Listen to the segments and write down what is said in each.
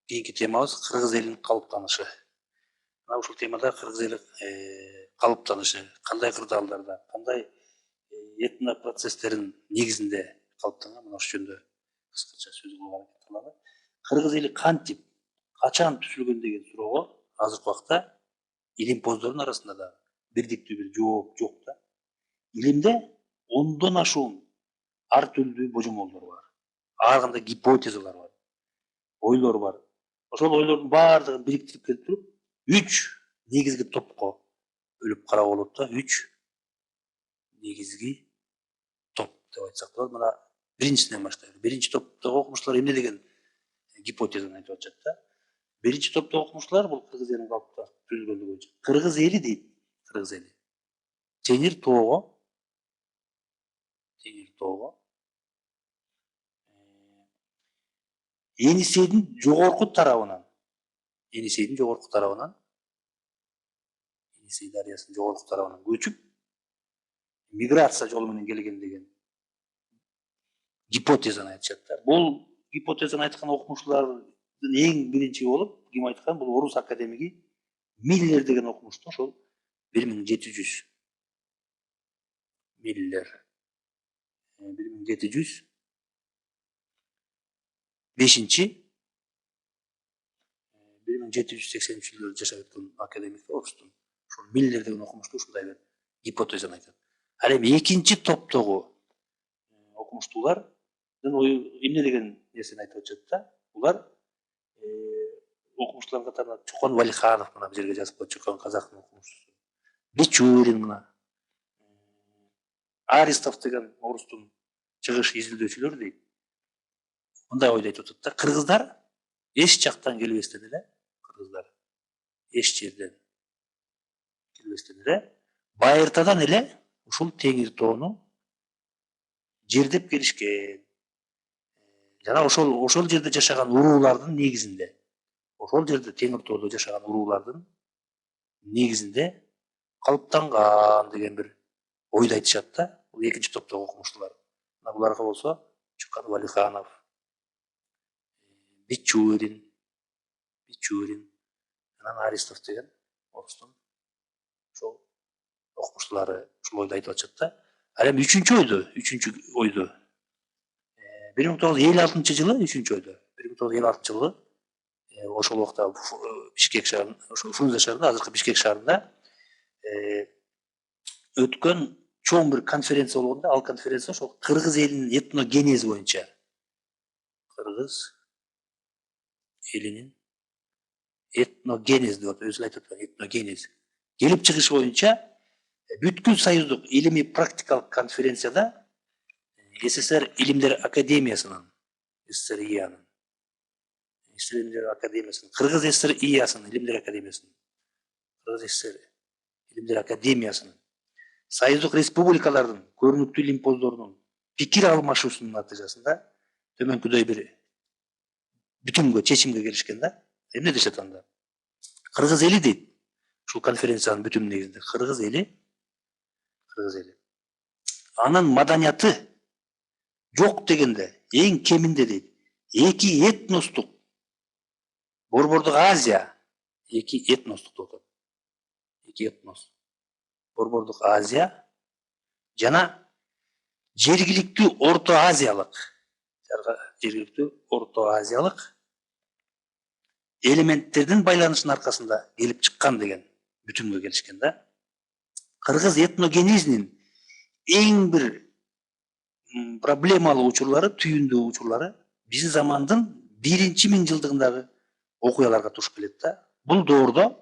Кийинки темабыз кыргыз элинин калыптанышы. Мына ушул темада кыргыз эли калыптанышы кандай кырдаалдарда, кандай этно процесстерин негизинде калыптанган, мына ошол жөнүндө кыскача сөз кылууга аракет кылалы. Кыргыз эли кантип, качан түзүлгөн деген суроого азыркы убакта илимпоздордун арасында да бирдиктүү бир жооп жок да. Илимде ондон ашуун ар түрдүү божомолдор бар. Ар кандай гипотезалар бар, ойлор бар. Ошол ойлордун баардыгын бириктирип келтирип, 3 негизги топко бөлүп карап болот да, 3 негизги топ деп айтсак болот. Мына биринчисинен баштайлы. Биринчи топтогу окумуштуулар эмне деген гипотезаны айтып атышат да. Биринчи топтогу окумуштуулар бул кыргыз элинин калыпта түзүлгөндүгү боюнча. Кыргыз эли дейт, кыргыз эли. Теңир тоого Енисейдин жогорку тарабынан, Енисей дарыясынын жогорку тарабынан көчүп, миграция жолу менен келген деген гипотезаны айтышат да. Бул гипотезаны айткан окумуштуулардын эң биринчи болуп ким айткан? Бул орус академиги Миллер деген окумуштуу. Ошол 1700 Миллер 1780-жылдары жашап өткөн академик орустун. Ошол Миллер деген окумуштуу ушундай бир гипотезаны айтат. Ал эми экинчи топтогу окумуштуулардын ою эмне деген нерсени айтып атышат да. Булар окумуштуулардын катарында Чокон Валиханов мына бул жерге жазып коюп чыккан казактын окумуштуусу. Бичурин мына. Аристов деген орустун чыгыш изилдөөчүлөрү дейт. Мындай ойду айтып атат да. Кыргыздар эч жактан келбестен эле, эч жерден келбестен эле, байыртадан эле ушул Теңир тоону жердеп келишкен. Жана ошол жерде жашаган уруулардын негизинде, ошол жерде Теңир тоодо жашаган уруулардын негизинде калыптанган деген бир ойду айтышат да. Бул экинчи топтогу окумуштуулар. Мына буларга болсо Чукан Валиханов, Бичурин, анан Аристов деген орустун ошол окумуштуулары ушул ойду айтып атышат да. Ал эми үчүнчү ойду 1956-жылы 1956-жылы ошол убакта Бишкек шаарында, ошол Фрунзе шаарында, азыркы Бишкек шаарында өткөн чоң бир конференция болгондо, ал конференция ошол кыргыз элинин этногенези боюнча, кыргыз элинин этногенез деп атат, өзү айтып аткан этногенез келип чыгышы боюнча бүткүл союздук илимий практикалык конференцияда СССР Илимдер Академиясынын, Кыргыз СССР ИАсынын Илимдер Академиясынын, союздук республикалардын көрүнүктүү илимпоздорунун пикир алмашуусунун натыйжасында төмөнкүдөй бир бүтүмгө, чечимге келишкен да. Эмне дешет анда? Кыргыз эли дейт. Ушул конференциянын бүтүмүнүн негизинде кыргыз эли анын маданияты жок дегенде эң кеминде дейт. Эки этностук Борбордук Азия, эки этностук Борбордук Азия жана жергиликтүү Орто Азиялык элементтердин байланышынын аркасында келип чыккан деген бүтүмгө келишкен да. Кыргыз этногенезинин эң бир проблемалуу учурлары, түйүндүү учурлары биздин замандын 1-миңжылдыгындагы окуяларга туш келет да. Бул доордо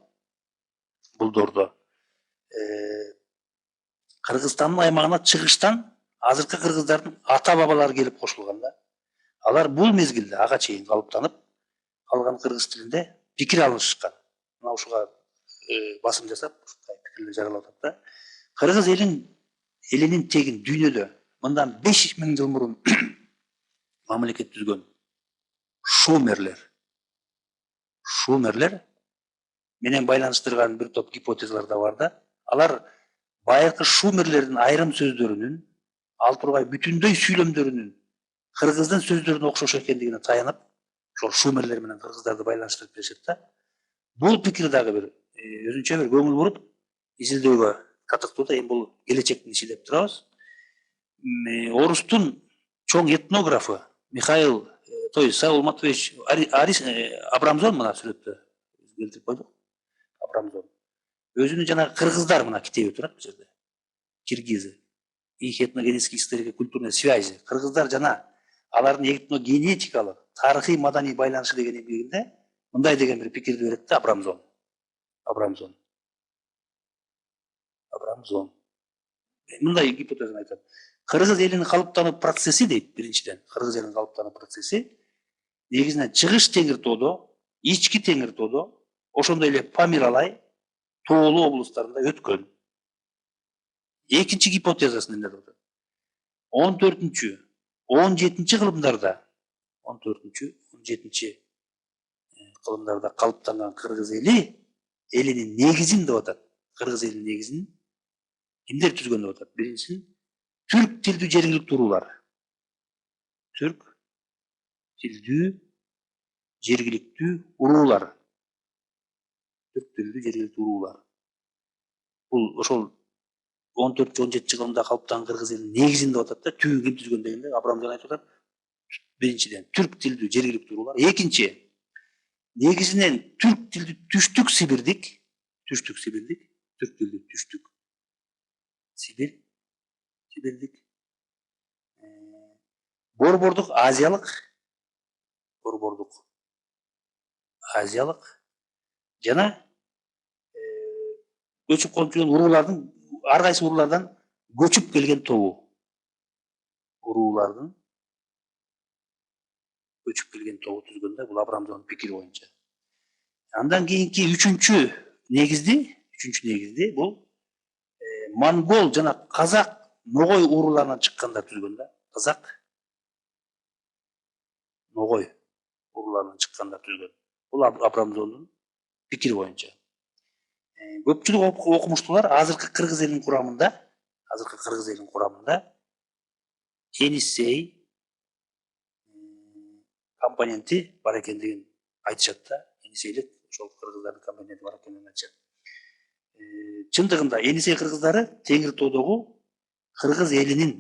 Кыргызстандын аймагына чыгыштан азыркы кыргыздардын ата бабалары келип кошулган да. Алар бул мезгилде ага чейин калыптанып калган кыргыз тилинде пикир алышышкан. Мына ушуга басым жасап, ушундай пикирлер жарыялап атат да. Кыргыз элинин тегин дүйнөдө мындан 5000 жыл мурун мамлекет түзгөн шумерлер менен байланыштырган бир топ гипотезалар да бар да. Алар байыркы шумерлердин айрым сөздөрүнүн, ал тургай бүтүндөй сүйлөмдөрүнүн кыргыздын сөздөрүнө окшош экендигине таянып, ошол шумерлер менен кыргыздарды байланыштырып беришет да. Бул пикир дагы бир өзүнчө бир көңүл буруп изилдөөгө татыктуу да. Эми бул келечектин иши деп турабыз. Орустун чоң этнографы Михаил, то есть Саул Матвеевич Абрамзон мына сүрөттө келтирип койдук. Абрамзон өзүнүн жанагы кыргыздар мына китеби турат бул жерде. Киргизы. Их этногенетические история культурной связи. Кыргыздар жана алардын этногенетикалык, тарыхый маданий байланышы деген эмгегинде мындай деген бир пикирди берет да Абрамзон. Мындай гипотезаны айтат. Кыргыз элинин калыптануу процесси дейт, биринчиден. Кыргыз элинин калыптануу процесси негизинен Чыгыш теңир тоодо, Ички теңир тоодо, ошондой эле Памир алай, тоолуу облустарында өткөн. Экинчи гипотезасын эмне деп атат? 14-17 кылымдарда 14-17 кылымдарда калыптанган кыргыз элинин негизин деп атат. Кыргыз элинин негизин кимдер түзгөн деп атат? Биринчиден түрк тилдүү жергиликтүү уруулар. Түрк тилдүү жергиликтүү уруулар. Түрк тилдүү жергиликтүү уруулар. Бул ошол 14-17 кылымда калыптанган кыргыз элинин негизин деп атат да. Түбүн ким түзгөн дегенде Абрамзон айтып атат. Биринчиден түрк тилдүү жергиликтүү уруулар. Экинчи негизинен түрк тилдүү түштүк сибирдик, түрк тилдүү түштүк сибирдик, борбордук азиялык жана көчүп конуп жүргөн уруулардын ар кайсы уруулардан көчүп келген тобу. Уруулардын көчүп келген тобу түзгөндө бул Абрамзондун пикири боюнча. Андан кийинки үчүнчү негизди бул монгол жана казак ногой урууларынан чыккандар түзгөн да. Казак ногой урууларынан чыккандар түзгөн. Бул Абрамзондун пикири боюнча. Көпчүлүк окумуштуулар азыркы кыргыз элинин курамында Енисей компоненти бар экендигин айтышат да. Енисейлик ошол кыргыздардын компоненти бар экенин айтышат. Чындыгында Енисей кыргыздары Теңир тоодогу кыргыз элинин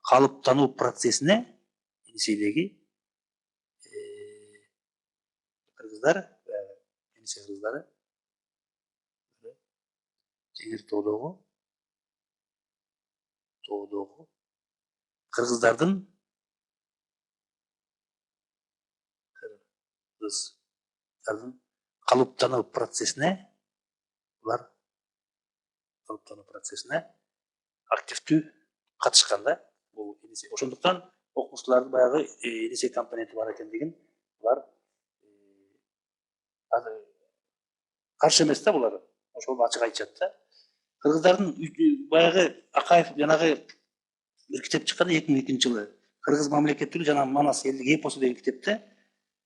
калыптануу процессине Енисейдеги Енисей кыргыздары Теңир тоодогу кыргыздардын калыптануу процессине активдүү катышкан да. Бул ошондуктан окумуштуулардын баягы Енисей компоненти бар экендигин булар каршы эмес да булар. Ошол ачык айтышат да. Кыргыздардын баягы Акаев жанагы бир китеп чыккан 2002-жылы Кыргыз мамлекеттүүлүгү жана Манас элдик эпосу деген китепте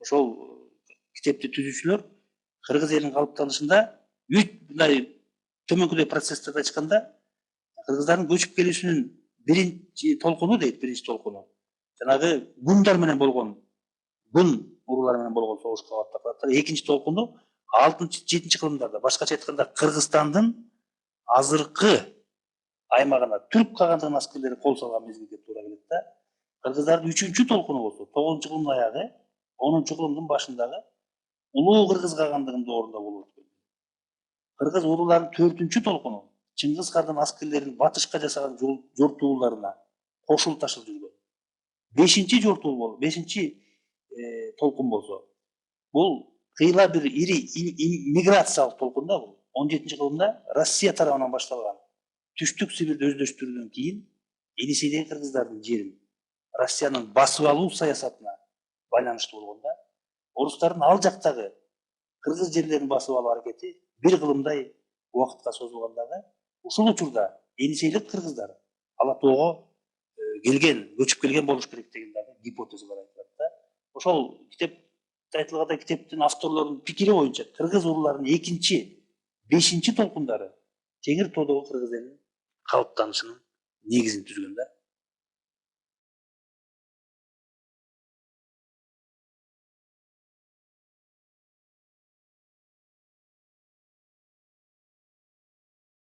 ошол китепти түзүүчүлөр кыргыз элинин калыптанышында мындай төмөнкүдөй процесстерди ачканда кыргыздардын көчүп келүүсүнүн биринчи толкуну жанагы гундар менен болгон уруулар менен болгон согушка калат. Экинчи толкуну 6-7 кылымдарда, башкача айтканда Кыргызстандын азыркы аймагына түрк кагандыгын аскерлери кол салган мезгилге туура келет да. Кыргыздардын үчүнчү толкуну болсо 9-кылымдын аягы, 10-кылымдын башындагы улуу кыргыз кагандыгында орунда болуп өткөн. Кыргыз урууларынын 4-толкуну Чыңгыз Хандын аскерлеринин батышка жасаган жортууларына кошул ташып жүргөн. 5-чи толкун болсо бул кыйла бир ири миграциялык толкун да бул. 17-кылымда Россия тарабынан башталган түштүк Сибирди өздөштүрүүдөн кийин Енисейдеги кыргыздардын жерин Россиянын басып алуу саясатына байланыштуу болгондо орустардын ал жактагы кыргыз жерлерин басып алуу аракети бир кылымдай убакытка созулгандагы ушул учурда Енисейлик кыргыздар ала тоого көчүп келген болуш керек деген дагы гипотеза бар айтылат да. Ошол китепте айтылгандай китептин авторлорунун пикири боюнча кыргыз урууларынын 2-5 толкундары Теңир тоодогу кыргыз элинин калыптанышынын негизин түзгөн да.